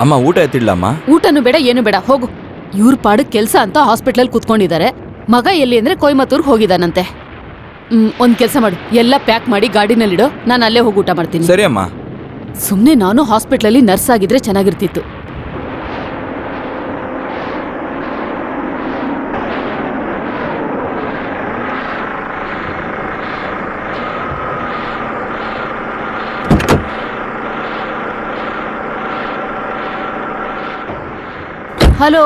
ಅಮ್ಮ ಊಟ ಎತ್ತಿಡ್ಲಮ್ಮ? ಊಟನು ಬೇಡ ಏನು ಬೇಡ, ಹೋಗು. ಇವ್ರ ಪಾಡಕ್ ಕೆಲ್ಸ ಅಂತ ಹಾಸ್ಪಿಟ್ಲಲ್ಲಿ ಕೂತ್ಕೊಂಡಿದ್ದಾರೆ. ಮಗ ಎಲ್ಲಿ ಅಂದ್ರೆ ಕೊಯಮತ್ತೂರ್ಗೆ ಹೋಗಿದಾನಂತೆ. ಒಂದ್ ಕೆಲ್ಸ ಮಾಡು, ಎಲ್ಲ ಪ್ಯಾಕ್ ಮಾಡಿ ಗಾಡಿನಲ್ಲಿಡು, ನಾನು ಅಲ್ಲೇ ಹೋಗಿ ಊಟ ಮಾಡ್ತೀನಿ. ಸರಿ ಅಮ್ಮ. ಸುಮ್ನೆ ನಾನು ಹಾಸ್ಪಿಟ್ಲಲ್ಲಿ ನರ್ಸ್ ಆಗಿದ್ರೆ ಚೆನ್ನಾಗಿರ್ತಿತ್ತು. ಹಲೋ.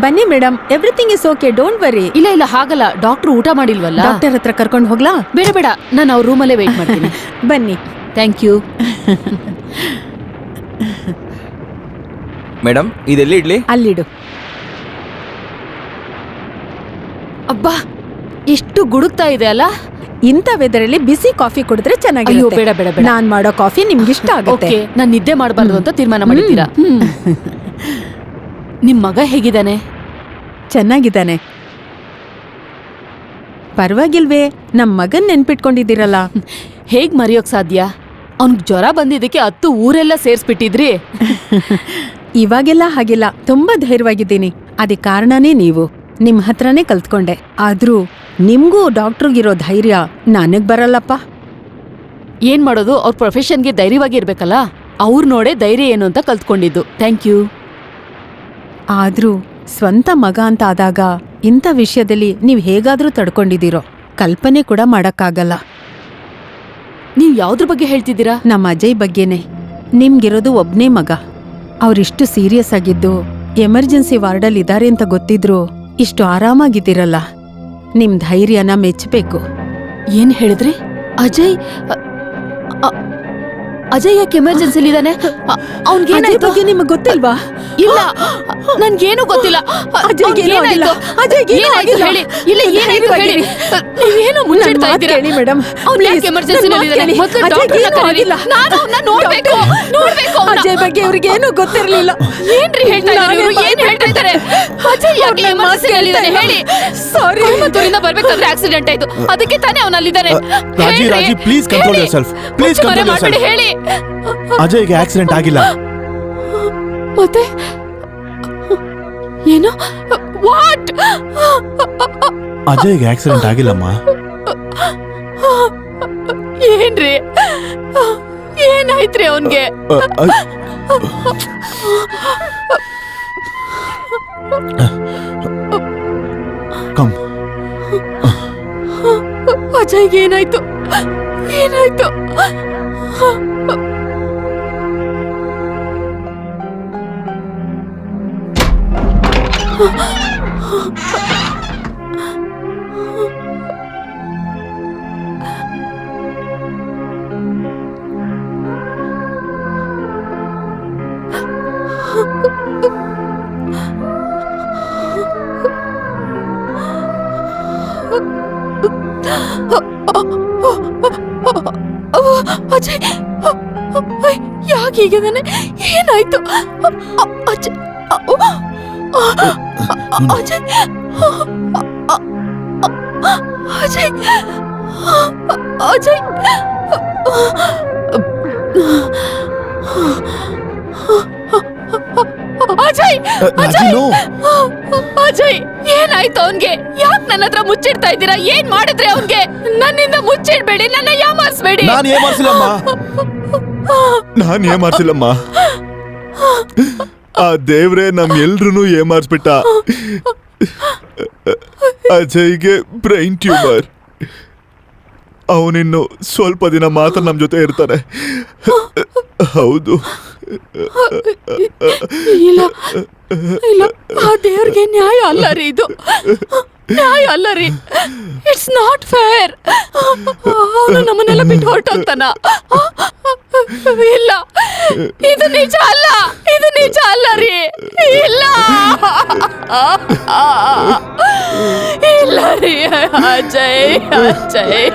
ಬನ್ನಿ madam, everything is okay, don't worry. ಇಲ್ಲ ಇಲ್ಲ, ಹಾಗಲ್ಲ, ಡಾಕ್ಟರ್ ಊಟ ಮಾಡಿಲ್ವಲ್ಲ. ಡಾಕ್ಟರ್ ಹತ್ರ ಕರ್ಕೊಂಡು ಹೋಗ್ಲಾ? ಬೇಡ ಬೇಡ, ನಾನು ಅವ್ರ ರೂಮಲ್ಲೇ ವೇಟ್ ಮಾಡ್ತೀನಿ. ಬನ್ನಿ. Thank you. ಮೇಡಮ್ ಇದೆಲ್ಲಿ ಇಡ್ಲಿ? ಅಲ್ಲಿಡು. ಅಬ್ಬಾ, ಎಷ್ಟು ಗುಡುಕ್ತಾ ಇದೆ ಅಲ್ಲ. ಇಂಥ ವೆದರಲ್ಲಿ ಬಿಸಿ ಕಾಫಿ ಕುಡಿದ್ರೆ ಅಯ್ಯೋ ಚೆನ್ನಾಗಿರುತ್ತೆ. ಬೇಡ ಬೇಡ ಬೇಡ. ನಾನ್ ಮಾಡೋ ಕಾಫಿ ನಿಮ್ಗೆ ಇಷ್ಟ ಆಗುತ್ತೆ. ಓಕೆ, ನಾನ್ ನಿದ್ದೆ ಮಾಡಬಾರ್ದು ಅಂತ ತೀರ್ಮಾನ ಮಾಡಿದ್ದೀರಾ. ನಿಮ್ ಮಗ ಹೇಗಿದ್ದಾನೆ? ಚೆನ್ನಾಗಿದ್ದಾನೆ. ಪರವಾಗಿಲ್ವೇ, ನಮ್ ಮಗನ್ ನೆನ್ಪಿಟ್ಕೊಂಡಿದ್ದೀರಲ್ಲ. ಹೇಗ್ ಮರೆಯೋಕ್ ಸಾಧ್ಯ? ಅವ್ನಿಗೆ ಜ್ವರ ಬಂದಿದ್ದಕ್ಕೆ 10 ಊರೆಲ್ಲ ಸೇರ್ಸ್ಬಿಟ್ಟಿದ್ರಿ. ಇವಾಗೆಲ್ಲ ಹಾಗಿಲ್ಲ, ತುಂಬಾ ಧೈರ್ಯವಾಗಿದ್ದೀನಿ. ಅದಕ್ಕೆ ಕಾರಣನೇ ನೀವು. ನಿಮ್ ಹತ್ರನೇ ಕಲ್ತ್ಕೊಂಡೆ. ಆದ್ರೂ ನಿಮ್ಗೂ ಡಾಕ್ಟ್ರಿಗಿರೋ ಧೈರ್ಯ ನನಗ್ ಬರಲ್ಲಪ್ಪ. ಏನ್ ಮಾಡೋದು, ಅವ್ರ ಪ್ರೊಫೆಷನ್ಗೆ ಧೈರ್ಯವಾಗಿ ಇರ್ಬೇಕಲ್ಲ. ಅವ್ರು ನೋಡೇ ಧೈರ್ಯ ಏನು ಅಂತ ಕಲ್ತ್ಕೊಂಡಿದ್ದು. Thank you. ಆದ್ರೂ ಸ್ವಂತ ಮಗ ಅಂತ ಆದಾಗ ಇಂಥ ವಿಷಯದಲ್ಲಿ ನೀವ್ ಹೇಗಾದ್ರೂ ತಡ್ಕೊಂಡಿದ್ದೀರೋ ಕಲ್ಪನೆ ಕೂಡ ಮಾಡಕ್ಕಾಗಲ್ಲ. ನೀವ್ ಯಾವ್ದ್ರ ಬಗ್ಗೆ ಹೇಳ್ತಿದ್ದೀರಾ? ನಮ್ಮ ಅಜಯ್ ಬಗ್ಗೆನೆ. ನಿಮ್ಗಿರೋದು ಒಬ್ನೇ ಮಗ. ಅವ್ರಿಷ್ಟು ಸೀರಿಯಸ್ ಆಗಿದ್ದು ಎಮರ್ಜೆನ್ಸಿ ವಾರ್ಡಲ್ಲಿ ಇದಾರೆ ಅಂತ ಗೊತ್ತಿದ್ರು ಇಷ್ಟು ಆರಾಮಾಗಿದ್ದೀರಲ್ಲ. ನಿಮ್ ಧೈರ್ಯನ ಮೆಚ್ಚಬೇಕು. ಏನ್ ಹೇಳಿದ್ರಿ? ಅಜಯ್ ಅಜಯ್ ಯಾಕೆ ಎಮರ್ಜೆನ್ಸಿಲಿ ಇದ್ದಾನೆ? ಅಜಯ್ ಬಗ್ಗೆ ನಿಮಗ್ ಗೊತ್ತಿಲ್ವಾ? ಇಲ್ಲ, ನನ್ಗೇನು ಗೊತ್ತಿಲ್ಲ. ಅಜಯ್ಗೆ ಏನೂ ಆಗಿಲ್ಲ. ಅಜಯ್ಗೆ ಏನೂ ಆಗಿಲ್ಲ. ಹೇಳಿ. ಇಲ್ಲ, ಏನಾಯ್ತು ಹೇಳಿ. ನೀವೇನೋ ಮುಚ್ಚಿಡ್ತಾ ಇದ್ದೀರಾ. ಕೇಳಿ ಮೇಡಮ್, ಅವ್ನು ಯಾಕೆ ಎಮರ್ಜೆನ್ಸಿನಲ್ಲಿ ಇದ್ದಾನೆ? ಮೊದಲು ಡಾಕ್ಟರ್ನ ಕರೀರಿ. ನಾನು ಅವ್ನ ನೋಡ್ಬೇಕು ಅವ್ನ. ಅಜಯ್ ಬಗ್ಗೆ ಇವ್ರಿಗೆ ಏನೂ ಗೊತ್ತಿರ್ಲಿಲ್ಲ. ಏನ್ರಿ ಹೇಳ್ತಾ ಇದ್ದಾರೆ ಇವ್ರು? ಏನ್ ಹೇಳ್ತಾ ಇದ್ದಾರೆ? ಅಜಯ್ ಯಾಕೆ ಎಮರ್ಜೆನ್ಸಿನಲ್ಲಿ ಇದ್ದಾನೆ ಹೇಳಿ. ಸಾರಿ, ಕೊಯಮತ್ತೂರಿಂದ ಬರ್ಬೇಕಾದ್ರೆ ಆಕ್ಸಿಡೆಂಟ್ ಆಯ್ತು, ಅದಕ್ಕೆ ತಾನೇ ಅವನಲ್ಲಿದ್ದಾನೆ. ರಾಜಿ please control yourself. Please control yourself. ಹೇಳಿ. ಅಜಯ್ಗೆ ಆಕ್ಸಿಡೆಂಟ್ ಆಗಿಲ್ಲ. ಮತ್ತೆ ಏನು? ವಾಟ್? ಅಜಯ್ಗೆ ಆಕ್ಸಿಡೆಂಟ್ ಆಗಿಲ್ಲಮ್ಮ. ಏನ್ರಿ ಏನಾಯ್ತ್ರಿ ಅವನ್ಗೆ? ಕಮ್. ಅಜಯ್ಗೆ ಏನಾಯ್ತು? ಏನಾಯ್ತು? ಅಜಯ್ ಯಾಕೀಗಿದಾನೆ? ಏನಾಯ್ತು? ಅಜಯ್ ಅಜಯ್ ಅಜಯ್ ಅಜಯ್ ಅಜಯ್ ಅಜಯ್ ಅಜಯ್ ಏನಾಯ್ತು ಅವನ್ಗೆ? ಯಾಕೆ ನನ್ನ ಹತ್ರ ಮುಚ್ಚಿಡ್ತಾ ಇದ್ದೀರಾ? ಏನ್ ಮಾಡಿದ್ರೆ ಅವನ್ಗೆ? ನನ್ನಿಂದ ಮುಚ್ಚಿಡ್ಬೇಡಿ, ನನ್ನ ಯಾಮಾರಿಸ್ಬೇಡಿ. ನಾನು ಏಮಾರ್ಸಿಲ್ಲಮ್ಮ. ಆ ದೇವ್ರೆ ನಮ್ ಎಲ್ರೂ ಏಮಾರ್ಸ್ಬಿಟ್ಟ. ಅಜಯ್ಗೆ ಬ್ರೈನ್ ಟ್ಯೂಮರ್. ಅವನಿನ್ನು ಸ್ವಲ್ಪ ದಿನ ಮಾತ್ರ ನಮ್ ಜೊತೆ ಇರ್ತಾನೆ. ಹೌದು. ಇಲ್ಲ ಇಲ್ಲ, ಆ ದೇವ್ರಿಗೆ ನ್ಯಾಯ ಅಲ್ಲ ರೀ ಇದು. ನ್ಯಾಯ ಅಲ್ಲ ರೀ. It's not fair. ಅವನು ನಮ್ಮನ್ನೆಲ್ಲ ಬಿಟ್ಟು ಹೊರಟೋಗ್ತಾನ? ಇಲ್ಲ, ಇದು ನಿಜ ಅಲ್ಲ. ಇದು ನಿಜ ಅಲ್ಲ ರೀ. ಇಲ್ಲ ಇಲ್ಲ ರೀ. ಅಜಯ್ ಅಜಯ್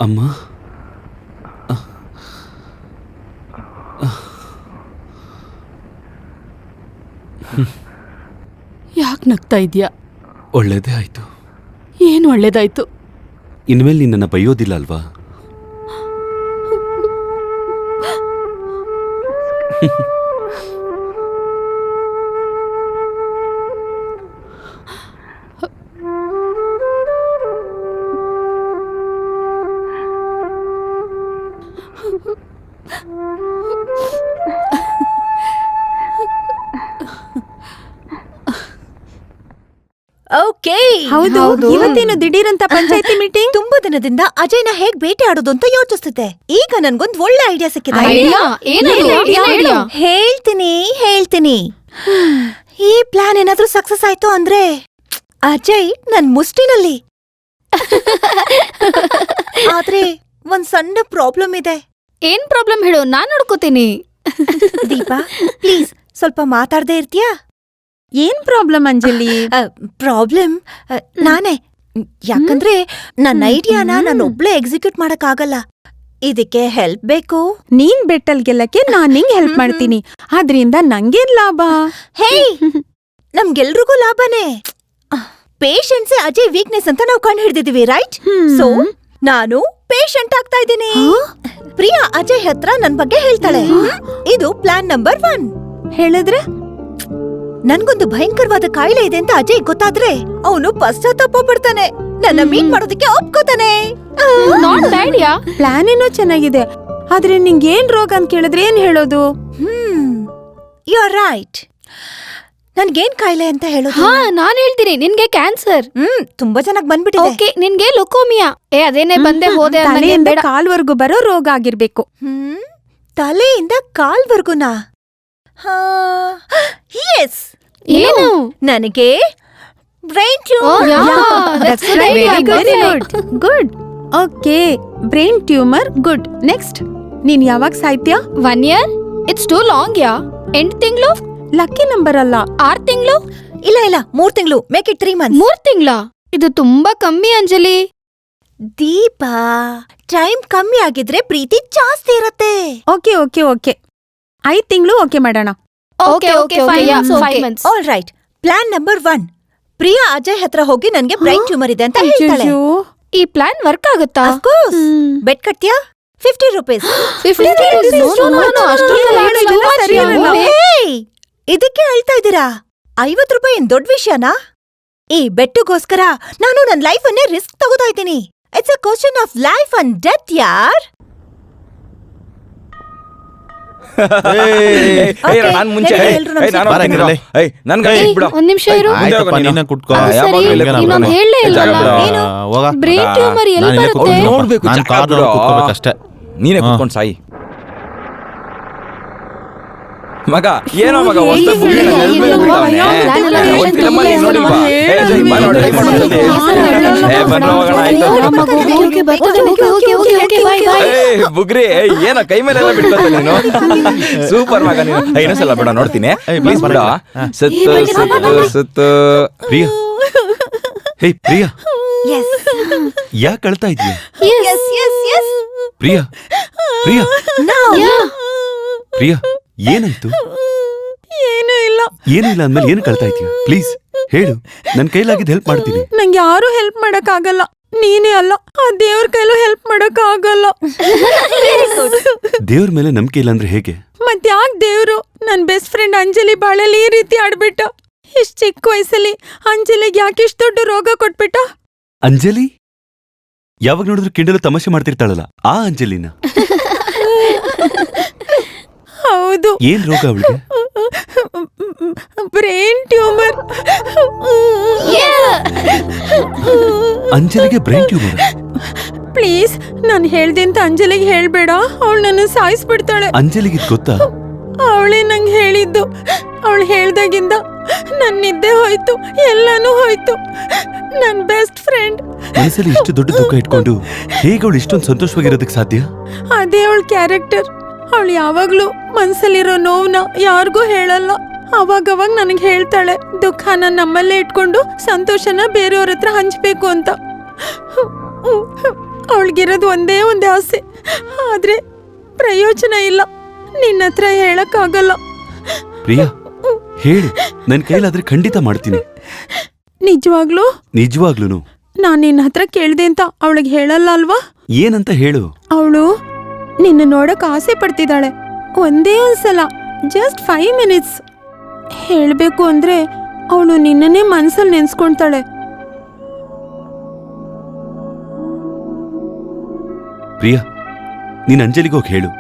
ಅಮ್ಮ ಯಾಕೆ ನಗ್ತಾ ಇದ್ಯಾ? ಒಳ್ಳೇದೇ ಆಯ್ತು. ಏನು ಒಳ್ಳೇದಾಯ್ತು? ಇನ್ಮೇಲೆ ನಿನ್ನನ್ನು ಬೈಯೋದಿಲ್ಲ ಅಲ್ವಾ? ಓಕೆ, ಹೌದು, ಇವತ್ತೇನು ದಿಢೀರಂತ ಪಂಚಾಯತಿ ಮೀಟಿಂಗ್? ತುಂಬಾ ದಿನದಿಂದ ಅಜಯ್ನ ಹೇಗ್ ಭೇಟಿ ಆಡೋದು ಅಂತ ಯೋಚಿಸ್ತಿದ್ದೆ. ಈಗ ನನ್ಗೊಂದ್ ಒಳ್ಳೆ ಐಡಿಯಾ ಸಿಕ್ಕಿದೆ. ಹೇಳ್ತೀನಿ. ಈ ಪ್ಲಾನ್ ಏನಾದ್ರೂ ಸಕ್ಸಸ್ ಆಯ್ತು ಅಂದ್ರೆ ಅಜಯ್ ನನ್ ಮುಷ್ಟಿನಲ್ಲಿ. ಆದ್ರೆ ಒಂದ್ ಸಣ್ಣ ಪ್ರಾಬ್ಲಮ್ ಇದೆ. ಏನ್ ಪ್ರಾಬ್ಲಮ್ ಹೇಳು, ನಾನ್ ನೋಡ್ಕೋತೀನಿ. ದೀಪಾ, ಪ್ಲೀಸ್ ಸ್ವಲ್ಪ ಮಾತಾಡ್ದೇ ಇರ್ತೀಯಾ? ಏನ್ ಪ್ರಾಬ್ಲಮ್ ಅಂಜಲಿ? ಪ್ರಾಬ್ಲಮ್ ನಾನೇ. ಯಾಕಂದ್ರೆ ನನ್ನ ಐಡಿಯಾನ ನಾನೊಬ್ಳೆ ಎಕ್ಸಿಕ್ಯೂಟ್ ಮಾಡಕ್ ಆಗಲ್ಲ. ಇದಕ್ಕೆ ಹೆಲ್ಪ್ ಬೇಕು. ನೀನ್ ಬೆಟ್ಟಲ್ ಗೆಲ್ಲಕ್ಕೆ ನಾನ್ ನಿಂಗ್ ಹೆಲ್ಪ್ ಮಾಡ್ತೀನಿ. ಆದ್ರಿಂದ ನಂಗೇನ್ ಲಾಭ? ಹೇ, ನಮ್ಗೆಲ್ರಿಗೂ ಲಾಭನೇ. ಪೇಷಂಟ್ಸೇ ಅಜಯ್ ವೀಕ್ನೆಸ್ ಅಂತ ನಾವು ಕಂಡು ಹಿಡ್ದಿದೀವಿ, ರೈಟ್? ಸೊ ನಾನು ಪೇಷಂಟ್ ಆಗ್ತಾ ಇದ್ದೀನಿ. ಪ್ರಿಯಾ ಅಜಯ್ ಹತ್ರ ನನ್ ಬಗ್ಗೆ ಹೇಳ್ತಾಳೆ. ಇದು ಪ್ಲಾನ್ ನಂಬರ್ 1. ಹೇಳಿದ್ರೆ ನನ್ಗೊಂದು ಭಯಂಕರವಾದ ಕಾಯಿಲೆ ಇದೆ ಅಂತ ಅಜಯ್ ಗೊತ್ತಾದ್ರೆ ಅವನು ಪಶ್ಚಾತ್ತಾಪ ಪಡ್ತಾನೆ, ನನ್ನ ಮೀಟ್ ಮಾಡೋದಕ್ಕೆ ಒಪ್ಕೋತಾನೆ. Not bad yeah. ಪ್ಲಾನ್ ಏನೋ ಚೆನ್ನಾಗಿದೆ, ಆದ್ರೆ ನಿಂಗೇನ್ ರೋಗ ಅಂತ ಕೇಳಿದ್ರೆ ಏನ್ ಹೇಳೋದು? You are right. ನನ್ಗೇನ್ ಕಾಯಿಲೆ ಅಂತ ಹೇಳೋದು? ಹಾ, ನಾನ್ ಹೇಳ್ತೀನಿ. ನಿನ್ಗೆ ಕ್ಯಾನ್ಸರ್. ತುಂಬಾ ಚೆನ್ನಾಗ್ ಬಂದ್ಬಿಟ್ಟಿದೆ. ಓಕೆ, ನಿನ್ಗೆ ಲುಕೋಮಿಯಾ. ಅದೇನೇ ಬಂದೆ ಹೋದೆ ಅನ್ನಂಗೆ ತಲೆಯಿಂದ ಬೇಡ. ಕಾಲ್ವರ್ಗು ಬರೋ ರೋಗ ಆಗಿರ್ಬೇಕು. ತಲೆಯಿಂದ ಕಾಲ್ವರ್ಗುನಾ? ಎಸ್. ಏನು? ನನಗೆ brain good. Okay, brain tumour. Good. Next, ನೀನ್ ಯಾವಾಗ ಸಾಯ್ತ್ಯಾ? 1 year. ಇಟ್ಸ್ ಟೂ ಲಾಂಗ್ ಯಾ. 8 ತಿಂಗಳು. ಲಕ್ಕಿ ನಂಬರ್ ಅಲ್ಲ. 6 ತಿಂಗಳು. ಇಲ್ಲ 3 ತಿಂಗಳು. Make it 3 months. 3 ತಿಂಗಳ? ಇದು ತುಂಬಾ ಕಮ್ಮಿ ಅಂಜಲಿ. ದೀಪಾ, ಟೈಮ್ ಕಮ್ಮಿ ಆಗಿದ್ರೆ ಪ್ರೀತಿ ಜಾಸ್ತಿ ಇರತ್ತೆ. ಓಕೆ 5 ತಿಂಗಳು ಓಕೆ ಮಾಡೋಣ. Okay, 5 months. All right. Plan number 1. Priya Ajay ಹತ್ರ ಹೋಗಿ ನನ್ಗೆ ಬ್ರೈನ್ ಟ್ಯೂಮರ್ ಇದೆ ಅಂತ ಹೇಳ್ತಾಳೆ. ಈ ಪ್ಲಾನ್ ವರ್ಕ್ ಆಗುತ್ತಾ? ಅಫ್ಕೋರ್ಸ್. ಬೆಟ್ ಕಟ್ತೀಯಾ? 50 rupees. 50 rupees? ಇದಕ್ಕೆ ಹೇಳ್ತಾ ಇದ್ದೀರಾ? 50 ರೂಪಾಯಿ ಏನ್ ದೊಡ್ಡ ವಿಷಯನಾ? ಈ ಬೆಟ್ಟಗೋಸ್ಕರ ನಾನು ನನ್ ಲೈಫ್ ಅನ್ನೇ ರಿಸ್ಕ್ ತಗೋತಾ ಇದ್ದೀನಿ. It's a question of life and death ಯಾರ್. ಒಂದ್ ನಿಮಿಷ ಇರು. ಇನ್ನೊಂದ್ ಹೇಳಲೇ ಇಲ್ಲ. ಬ್ರೈನ್ ಟ್ಯೂಮರ್ ಎಲ್ಲಿ ಬರುತ್ತೆ? ನೋಡ್ಬೇಕು. ನೀನೇ ಕುತ್ಕೊಂಡ್ ಸಾಯಿ ಮಗ. ಏನೋ ಮಗ, ಬುಗ್ರಿ ಏನೋ ಕೈ ಮೇಲೆಲ್ಲ ಬಿಡ್ಕೊತ ನೀನು. ಸೂಪರ್ ಮಗ ನೀನು. ಇನ್ನೊಂದ್ಸಲ ಬಿಡ, ನೋಡ್ತೀನಿ ಪ್ಲೀಸ್ ಬಿಡ. ಸುತ್ತು ಪ್ರಿಯಾ. ಹೇ ಪ್ರಿಯಾ, ಯಾಕೆ ಅಳ್ತಾ ಇದೀಯ? ಪ್ರಿಯಾ ಪ್ರಿಯಾ, ಏನಾಯ್ತು? ಏನೂ ಇಲ್ಲ ಅಂದ್ಮೇಲೆ ಏನು ಕಳ್ತಾ ಇದೀಯ? ಪ್ಲೀಸ್ ಹೇಳು, ನನ್ ಕೈಲಾಗಿದ್ದು ಹೆಲ್ಪ್ ಮಾಡ್ತೀನಿ. ನಂಗೆ ಯಾರು ಹೆಲ್ಪ್ ಮಾಡಕ್ ಆಗಲ್ಲ. ನೀನೇ ಅಲ್ಲ, ಆ ದೇವ್ರ ಕೈಲೂ ಹೆಲ್ಪ್ ಮಾಡಕ್ ಆಗಲ್ಲ. ದೇವ್ರ ಮೇಲೆ ನಂಬಿಕೆ ಇಲ್ಲ ಅಂದ್ರೆ ಹೇಗೆ? ಮತ್ಯಾಕ್ ದೇವ್ರು ನನ್ ಬೆಸ್ಟ್ ಫ್ರೆಂಡ್ ಅಂಜಲಿ ಬಾಳಲ್ಲಿ ಈ ರೀತಿ ಆಡ್ಬಿಟ್ಟ? ಇಷ್ಟ್ ಚಿಕ್ಕ ವಯಸ್ಸಲ್ಲಿ ಅಂಜಲಿಗೆ ಯಾಕಿಷ್ಟು ದೊಡ್ಡ ರೋಗ ಕೊಟ್ಬಿಟ್ಟ? ಅಂಜಲಿ? ಯಾವಾಗ ನೋಡಿದ್ರು ಕಿಂಡಲು ತಮಾಷೆ ಮಾಡ್ತಿರ್ತಾಳಲ್ಲ, ಆ ಅಂಜಲಿನ? ಹೌದು. ಏನ್ ರೋಗ ಅವಳಿಗೆ? Brain tumour. ಅಂಜಲಿಗೆ ಬ್ರೈನ್ ಟ್ಯೂಮರ್? ಪ್ಲೀಸ್, ನಾನು ಹೇಳ್ದೆ ಅಂತ ಅಂಜಲಿಗೆ ಹೇಳ್ಬೇಡ. ಅವಳು ನನ್ನ ಸಾಯಿಸ್ಬಿಡ್ತಾಳೆ. ಅಂಜಲಿಗೆ ಗೊತ್ತಾ? ಅವಳೇ ನಂಗೆ ಹೇಳಿದ್ದು. ಅವಳು ಹೇಳ್ದಾಗಿಂದ ನನ್ನ ನಿದ್ದೆ ಹೋಯ್ತು, ಎಲ್ಲಾನು ಹೋಯ್ತು. ನನ್ ಬೆಸ್ಟ್ ಫ್ರೆಂಡ್. ಮನಸ್ಸಲ್ಲಿ ಇಷ್ಟು ದೊಡ್ಡ ದುಃಖ ಇಟ್ಕೊಂಡು ಹೇಗೆ ಅವಳು ಇಷ್ಟೊಂದು ಸಂತೋಷವಾಗಿರೋದಕ್ಕೆ ಸಾಧ್ಯ? ಅದೇ ಅವಳ ಕ್ಯಾರೆಕ್ಟರ್. ಅವಳು ಯಾವಾಗ್ಲೂ ಮನ್ಸಲ್ಲಿರೋ ನೋವ್ನ ಯಾರಿಗೂ ಹೇಳಲ್ಲ. ಅವಾಗವಾಗ ನನಗೆ ಹೇಳ್ತಾಳೆ, ದುಃಖನ ನಮ್ಮಲ್ಲೇ ಇಟ್ಕೊಂಡು ಸಂತೋಷನ ಬೇರೆಯವ್ರ ಹತ್ರ ಹಂಚ್ಬೇಕು ಅಂತ. ಅವಳಿಗಿರೋದು ಒಂದೇ ಆಸೆ, ಆದ್ರೆ ಪ್ರಯೋಜನ ಇಲ್ಲ. ನಿನ್ನ ಹತ್ರ ಹೇಳಕ್ಕಾಗಲ್ಲ. ಪ್ರಿಯಾ ಹೇಳು, ನನ್ ಕೈಲಾದ್ರೆ ಖಂಡಿತ ಮಾಡ್ತೀನಿ. ನಿಜವಾಗ್ಲೂ ನಿಜವಾಗ್ಲೂನು. ನಾನ್ ನಿನ್ನ ಹತ್ರ ಕೇಳ್ದೆ ಅಂತ ಅವಳಿಗೆ ಹೇಳಲ್ಲ ಅಲ್ವಾ? ಏನಂತ ಹೇಳು. ಅವಳು ನಿನ್ನ ನೋಡಕ್ ಆಸೆ ಪಡ್ತಿದ್ದಾಳೆ. ಒಂದೇ ಒಂದ್ಸಲ, ಜಸ್ಟ್ 5 ಮಿನಿಟ್ಸ್. ಹೇಳ್ಬೇಕು ಅಂದ್ರೆ ಅವಳು ನಿನ್ನನ್ನೇ ಮನ್ಸಲ್ಲಿ ನೆನ್ಸ್ಕೊಂತಾಳೆ. ಪ್ರಿಯಾ, ನೀನ್ ಅಂಜಲಿಗೋಗಿ ಹೇಳು,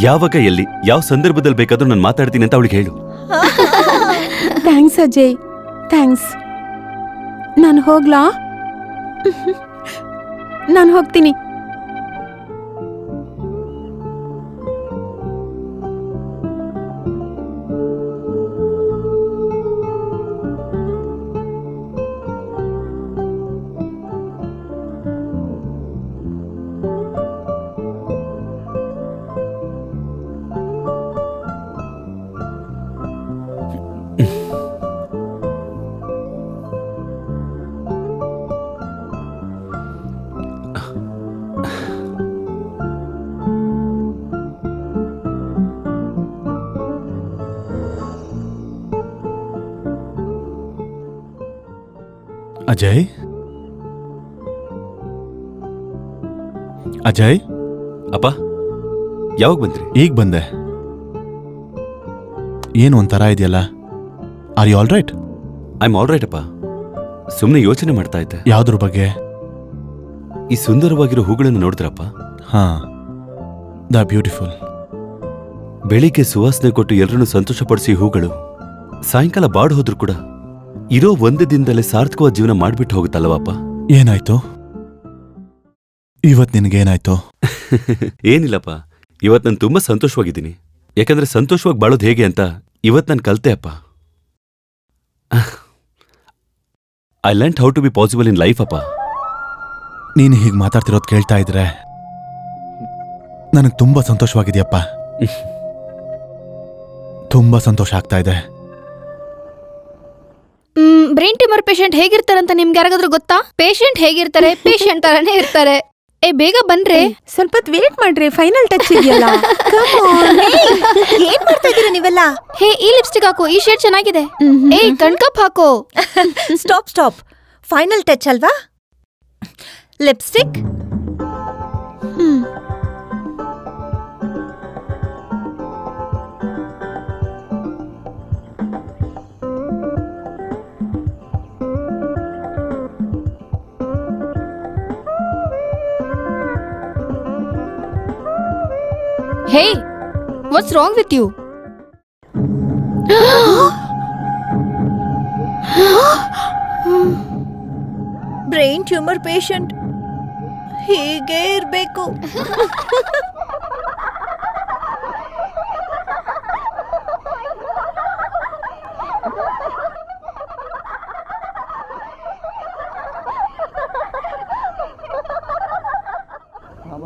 ಯಾವಾಗ ಎಲ್ಲಿ ಯಾವ ಸಂದರ್ಭದಲ್ಲಿ ಬೇಕಾದ್ರೂ ನಾನು ಮಾತಾಡ್ತೀನಿ ಅಂತ ಅವಳಿಗೆ ಹೇಳು. Thanks Ajay, thanks. ನಾನು ಹೋಗ್ಲಾ? ನಾನು ಹೋಗ್ತೀನಿ. ಅಜಯ್, ಅಜಯ್, ಅಪ್ಪ ಯಾವಾಗ ಬಂದ್ರಿ? ಈಗ ಬಂದೆ. ಏನು ಒಂಥರ ಇದೆಯಲ್ಲ? Are you all right? I am all right ಅಪ್ಪ. ಸುಮ್ಮನೆ ಯೋಚನೆ ಮಾಡ್ತಾ ಇದ್ದೆ. ಯಾವ್ದ್ರ ಬಗ್ಗೆ? ಈ ಸುಂದರವಾಗಿರೋ ಹೂಗಳನ್ನು ನೋಡಿದ್ರಪ್ಪ? ಹಾ, ದ ಬ್ಯೂಟಿಫುಲ್. ಬೆಳಿಗ್ಗೆ ಸುವಾಸನೆ ಕೊಟ್ಟು ಎಲ್ಲರನ್ನು ಸಂತೋಷಪಡಿಸಿ ಹೂಗಳು ಸಾಯಂಕಾಲ ಬಾಡ್ ಹೋದ್ರು ಕೂಡ ಇರೋ ಒಂದೇ ದಿನದಲ್ಲೇ ಸಾರ್ಥಕವಾದ ಜೀವನ ಮಾಡ್ಬಿಟ್ಟು ಹೋಗುತ್ತಲ್ಲವಪ್ಪ. ಏನಾಯ್ತು ಇವತ್ ನಿನಗೇನಾಯ್ತು? ಏನಿಲ್ಲಪ್ಪ, ಇವತ್ ನಾನು ತುಂಬಾ ಸಂತೋಷವಾಗಿದ್ದೀನಿ. ಯಾಕಂದ್ರೆ ಸಂತೋಷವಾಗಿ ಬಾಳೋದು ಹೇಗೆ ಅಂತ ಇವತ್ ನಾನು ಕಲ್ತೆ ಅಪ್ಪ. I learn how to be possible in life ಅಪ್ಪ. ನೀನು ಹೀಗೆ ಮಾತಾಡ್ತಿರೋದು ಕೇಳ್ತಾ ಇದ್ರೆ ನನಗೆ ತುಂಬಾ ಸಂತೋಷವಾಗಿದೆಯಪ್ಪ. ತುಂಬಾ ಸಂತೋಷ ಆಗ್ತಾ ಇದೆ. ಬ್ರೈನ್ ಟ್ಯೂಮರ್ ಪೇಷಂಟ್ ಹೇಗಿರ್ತಾರಂತ ನಿಮ್ಗೆ ಯಾರಿಗಾದ್ರೂ ಗೊತ್ತಾ? ಪೇಷಂಟ್ ಹೇಗಿರ್ತಾರೆ? ಪೇಷಂಟ್ ತರಾನೇ ಇರ್ತಾರೆ. ಬೇಗ ಬನ್ರಿ. ಸ್ವಲ್ಪ ವೇಟ್ ಮಾಡ್ರಿ, ಫೈನಲ್ ಟಚ್ ಇದೆಯಲ್ಲ. ಏನ್ ಮಾಡ್ತಾ ಇದೀರ ನೀವೆಲ್ಲ? ಹೇ, ಈ ಲಿಪ್ಸ್ಟಿಕ್ ಹಾಕು, ಈ ಶೇಡ್ ಚೆನ್ನಾಗಿದೆ. ಕಣ್ಕಪ್ ಹಾಕು. ಸ್ಟಾಪ್. ಫೈನಲ್ ಟಚ್ ಅಲ್ವಾ? Lipstick. Hey, what's wrong with you? Brain tumour patient ಹೀಗೆ ಇರ್ಬೇಕು.